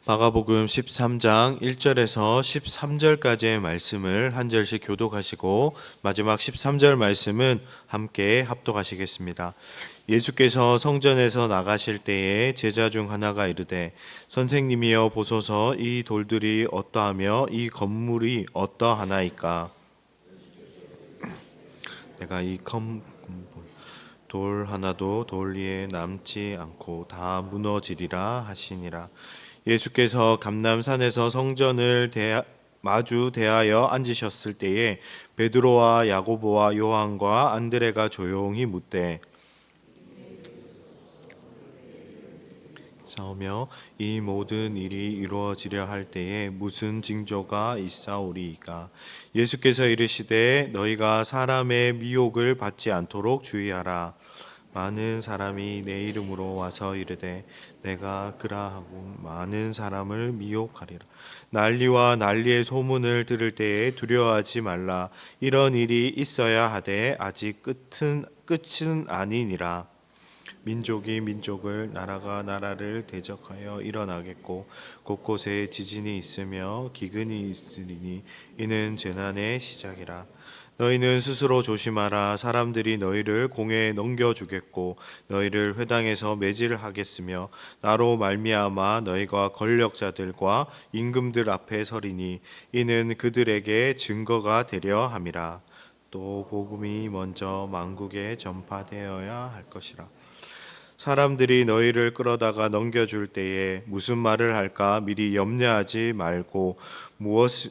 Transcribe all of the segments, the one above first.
마가복음 13장 1절에서 13절까지의 말씀을 한 절씩 교독하시고 마지막 13절 말씀은 함께 합독하시겠습니다. 예수께서 성전에서 나가실 때에 제자 중 하나가 이르되 선생님이여 보소서 이 돌들이 어떠하며 이 건물이 어떠하나이까. 내가 이 돌 하나도 돌 위에 남지 않고 다 무너지리라 하시니라. 예수께서 감람산에서 성전을 마주 대하여 앉으셨을 때에 베드로와 야고보와 요한과 안드레가 조용히 묻되 싸우며 이 모든 일이 이루어지려 할 때에 무슨 징조가 있사오리이까. 예수께서 이르시되 너희가 사람의 미혹을 받지 않도록 주의하라. 많은 사람이 내 이름으로 와서 이르되 내가 그라하고 많은 사람을 미혹하리라. 난리와 난리의 소문을 들을 때에 두려워하지 말라. 이런 일이 있어야 하되 아직 끝은 아니니라. 민족이 민족을 나라가 나라를 대적하여 일어나겠고 곳곳에 지진이 있으며 기근이 있으리니 이는 재난의 시작이라. 너희는 스스로 조심하라. 사람들이 너희를 공회에 넘겨주겠고 너희를 회당에서 매질하겠으며 나로 말미암아 너희가 권력자들과 임금들 앞에 서리니 이는 그들에게 증거가 되려 함이라. 또 복음이 먼저 만국에 전파되어야 할 것이라. 사람들이 너희를 끌어다가 넘겨줄 때에 무슨 말을 할까 미리 염려하지 말고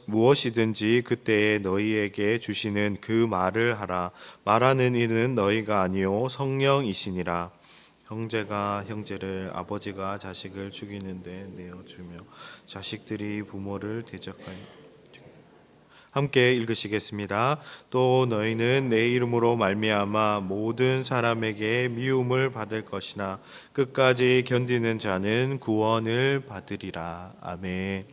무엇이든지 그때에 너희에게 주시는 그 말을 하라. 말하는 이는 너희가 아니요 성령이시니라. 형제가 형제를 아버지가 자식을 죽이는데 내어주며 자식들이 부모를 대적하여 함께 읽으시겠습니다. 또 너희는 내 이름으로 말미암아 모든 사람에게 미움을 받을 것이나 끝까지 견디는 자는 구원을 받으리라. 아멘.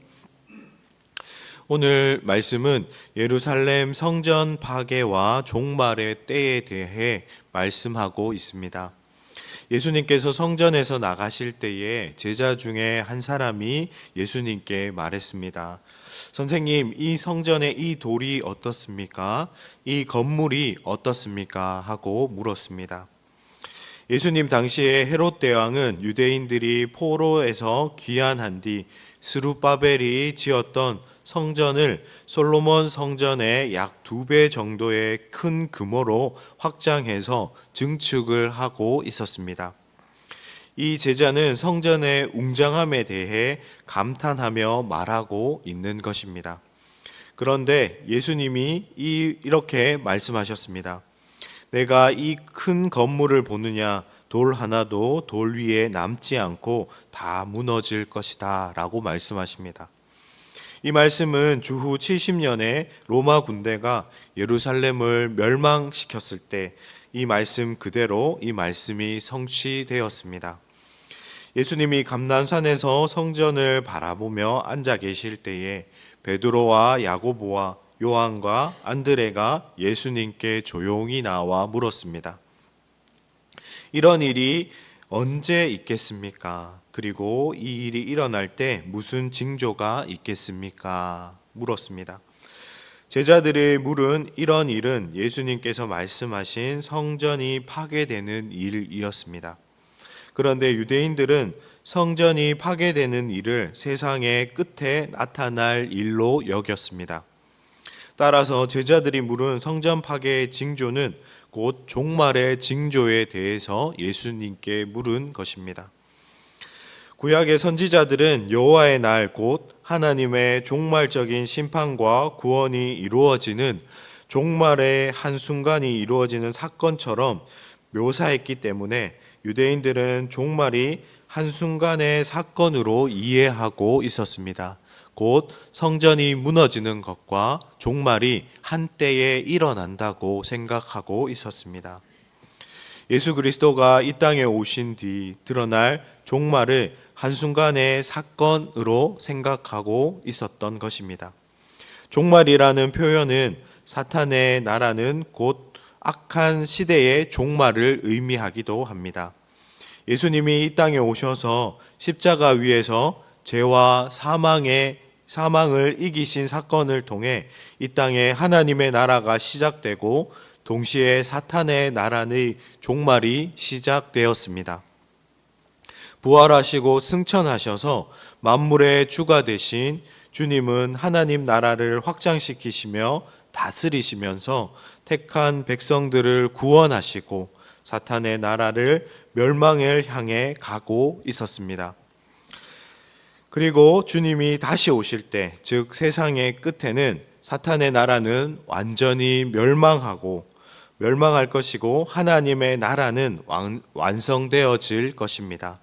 오늘 말씀은 예루살렘 성전 파괴와 종말의 때에 대해 말씀하고 있습니다. 예수님께서 성전에서 나가실 때에 제자 중에 한 사람이 예수님께 말했습니다. 선생님, 이 성전의 이 돌이 어떻습니까? 이 건물이 어떻습니까? 하고 물었습니다. 예수님 당시에 헤롯 대왕은 유대인들이 포로에서 귀환한 뒤 스룹바벨이 지었던 성전을 솔로몬 성전의 약 2배 정도의 큰 규모로 확장해서 증축을 하고 있었습니다. 이 제자는 성전의 웅장함에 대해 감탄하며 말하고 있는 것입니다. 그런데 예수님이 이렇게 말씀하셨습니다. 내가 이 큰 건물을 보느냐? 돌 하나도 돌 위에 남지 않고 다 무너질 것이다 라고 말씀하십니다. 이 말씀은 주후 70년에 로마 군대가 예루살렘을 멸망시켰을 때 이 말씀 그대로 이 말씀이 성취되었습니다. 예수님이 감람산에서 성전을 바라보며 앉아 계실 때에 베드로와 야고보와 요한과 안드레가 예수님께 조용히 나와 물었습니다. 이런 일이 언제 있겠습니까? 그리고 이 일이 일어날 때 무슨 징조가 있겠습니까? 물었습니다. 제자들의 물은 이런 일은 예수님께서 말씀하신 성전이 파괴되는 일이었습니다. 그런데 유대인들은 성전이 파괴되는 일을 세상의 끝에 나타날 일로 여겼습니다. 따라서 제자들이 물은 성전 파괴의 징조는 곧 종말의 징조에 대해서 예수님께 물은 것입니다. 구약의 선지자들은 여호와의 날 곧 하나님의 종말적인 심판과 구원이 이루어지는 종말의 한순간이 이루어지는 사건처럼 묘사했기 때문에 유대인들은 종말이 한순간의 사건으로 이해하고 있었습니다. 곧 성전이 무너지는 것과 종말이 한때에 일어난다고 생각하고 있었습니다. 예수 그리스도가 이 땅에 오신 뒤 드러날 종말을 한순간의 사건으로 생각하고 있었던 것입니다. 종말이라는 표현은 사탄의 나라는 곧 악한 시대의 종말을 의미하기도 합니다. 예수님이 이 땅에 오셔서 십자가 위에서 죄와 사망을 이기신 사건을 통해 이 땅에 하나님의 나라가 시작되고 동시에 사탄의 나라의 종말이 시작되었습니다. 부활하시고 승천하셔서 만물의 주가 되신 주님은 하나님 나라를 확장시키시며 다스리시면서 택한 백성들을 구원하시고 사탄의 나라를 멸망을 향해 가고 있었습니다. 그리고 주님이 다시 오실 때, 즉 세상의 끝에는 사탄의 나라는 완전히 멸망할 것이고 하나님의 나라는 완성되어질 것입니다.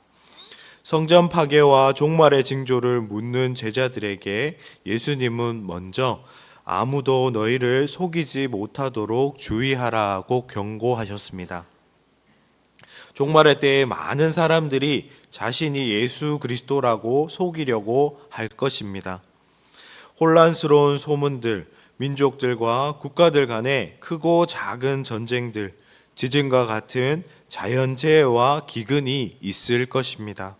성전 파괴와 종말의 징조를 묻는 제자들에게 예수님은 먼저 아무도 너희를 속이지 못하도록 주의하라고 경고하셨습니다. 종말의 때에 많은 사람들이 자신이 예수 그리스도라고 속이려고 할 것입니다. 혼란스러운 소문들, 민족들과 국가들 간의 크고 작은 전쟁들, 지진과 같은 자연재해와 기근이 있을 것입니다.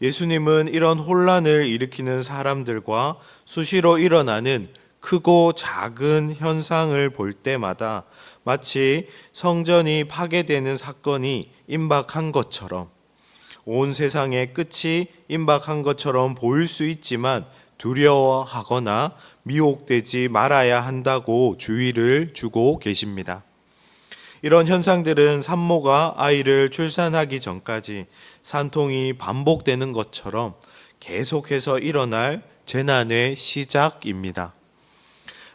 예수님은 이런 혼란을 일으키는 사람들과 수시로 일어나는 크고 작은 현상을 볼 때마다 마치 성전이 파괴되는 사건이 임박한 것처럼, 온 세상의 끝이 임박한 것처럼 보일 수 있지만 두려워하거나 미혹되지 말아야 한다고 주의를 주고 계십니다. 이런 현상들은 산모가 아이를 출산하기 전까지 산통이 반복되는 것처럼 계속해서 일어날 재난의 시작입니다.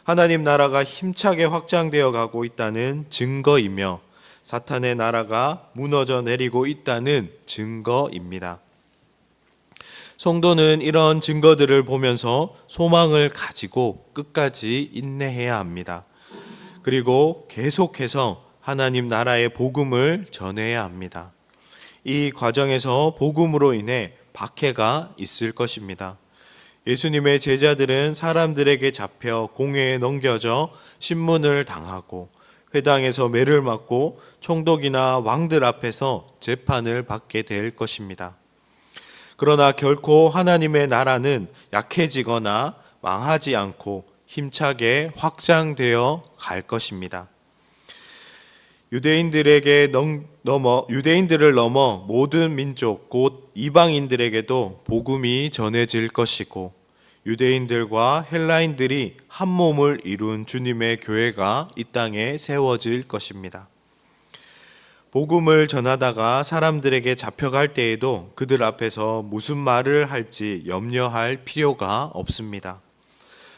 하나님 나라가 힘차게 확장되어 가고 있다는 증거이며 사탄의 나라가 무너져 내리고 있다는 증거입니다. 성도는 이런 증거들을 보면서 소망을 가지고 끝까지 인내해야 합니다. 그리고 계속해서 하나님 나라의 복음을 전해야 합니다. 이 과정에서 복음으로 인해 박해가 있을 것입니다. 예수님의 제자들은 사람들에게 잡혀 공회에 넘겨져 신문을 당하고 회당에서 매를 맞고 총독이나 왕들 앞에서 재판을 받게 될 것입니다. 그러나 결코 하나님의 나라는 약해지거나 망하지 않고 힘차게 확장되어 갈 것입니다. 유대인들을 넘어 모든 민족 곧 이방인들에게도 복음이 전해질 것이고 유대인들과 헬라인들이 한 몸을 이룬 주님의 교회가 이 땅에 세워질 것입니다. 복음을 전하다가 사람들에게 잡혀갈 때에도 그들 앞에서 무슨 말을 할지 염려할 필요가 없습니다.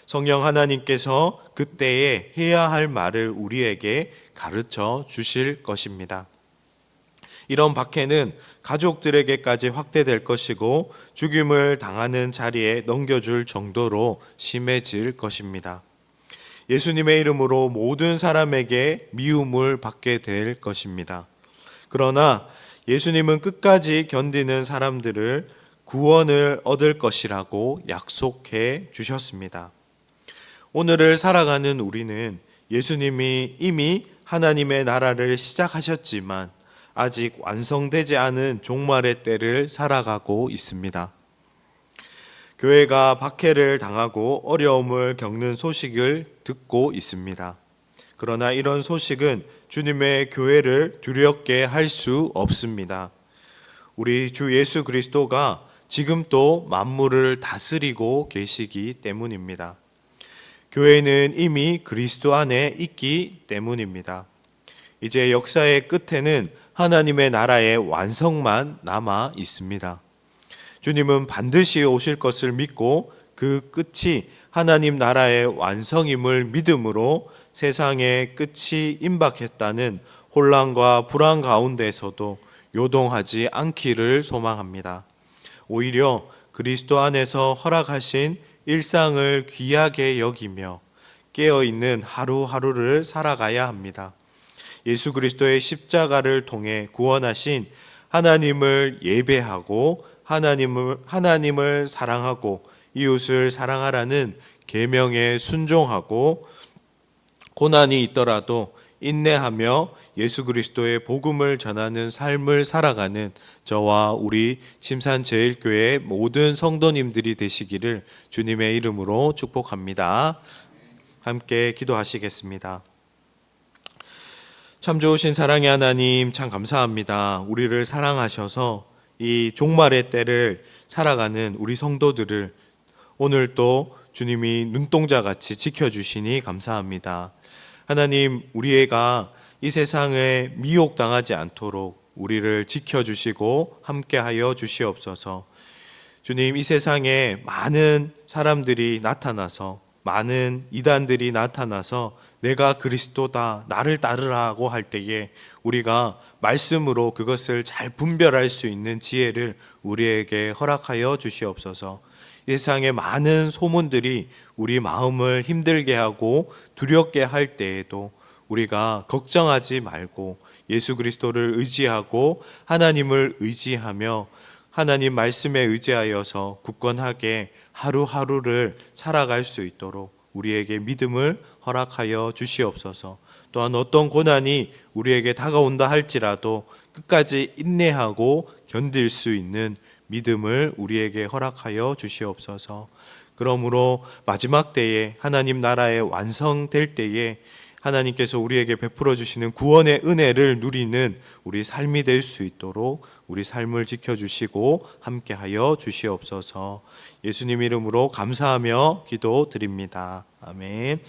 성령 하나님께서 그때에 해야 할 말을 우리에게 가르쳐 주실 것입니다. 이런 박해는 가족들에게까지 확대될 것이고 죽임을 당하는 자리에 넘겨줄 정도로 심해질 것입니다. 예수님의 이름으로 모든 사람에게 미움을 받게 될 것입니다. 그러나 예수님은 끝까지 견디는 사람들을 구원을 얻을 것이라고 약속해 주셨습니다. 오늘을 살아가는 우리는 예수님이 이미 하나님의 나라를 시작하셨지만 아직 완성되지 않은 종말의 때를 살아가고 있습니다. 교회가 박해를 당하고 어려움을 겪는 소식을 듣고 있습니다. 그러나 이런 소식은 주님의 교회를 두렵게 할 수 없습니다. 우리 주 예수 그리스도가 지금 또 만물을 다스리고 계시기 때문입니다. 교회는 이미 그리스도 안에 있기 때문입니다. 이제 역사의 끝에는 하나님의 나라의 완성만 남아 있습니다. 주님은 반드시 오실 것을 믿고 그 끝이 하나님 나라의 완성임을 믿음으로 세상의 끝이 임박했다는 혼란과 불안 가운데서도 요동하지 않기를 소망합니다. 오히려 그리스도 안에서 허락하신 일상을 귀하게 여기며 깨어있는 하루하루를 살아가야 합니다. 예수 그리스도의 십자가를 통해 구원하신 하나님을 예배하고 하나님을 사랑하고 이웃을 사랑하라는 계명에 순종하고 고난이 있더라도 인내하며 예수 그리스도의 복음을 전하는 삶을 살아가는 저와 우리 침산제일교회 모든 성도님들이 되시기를 주님의 이름으로 축복합니다. 함께 기도하시겠습니다. 참 좋으신 사랑의 하나님, 참 감사합니다. 우리를 사랑하셔서 이 종말의 때를 살아가는 우리 성도들을 오늘 또 주님이 눈동자같이 지켜주시니 감사합니다. 하나님, 우리가 이 세상에 미혹당하지 않도록 우리를 지켜주시고 함께하여 주시옵소서. 주님, 이 세상에 많은 사람들이 나타나서, 많은 이단들이 나타나서 내가 그리스도다, 나를 따르라고 할 때에 우리가 말씀으로 그것을 잘 분별할 수 있는 지혜를 우리에게 허락하여 주시옵소서. 이 세상에 많은 소문들이 우리 마음을 힘들게 하고 두렵게 할 때에도 우리가 걱정하지 말고 예수 그리스도를 의지하고 하나님을 의지하며 하나님 말씀에 의지하여서 굳건하게 하루하루를 살아갈 수 있도록 우리에게 믿음을 허락하여 주시옵소서. 또한 어떤 고난이 우리에게 다가온다 할지라도 끝까지 인내하고 견딜 수 있는 믿음을 우리에게 허락하여 주시옵소서. 그러므로 마지막 때에 하나님 나라의 완성될 때에 하나님께서 우리에게 베풀어 주시는 구원의 은혜를 누리는 우리 삶이 될 수 있도록 우리 삶을 지켜주시고 함께하여 주시옵소서. 예수님 이름으로 감사하며 기도드립니다. 아멘.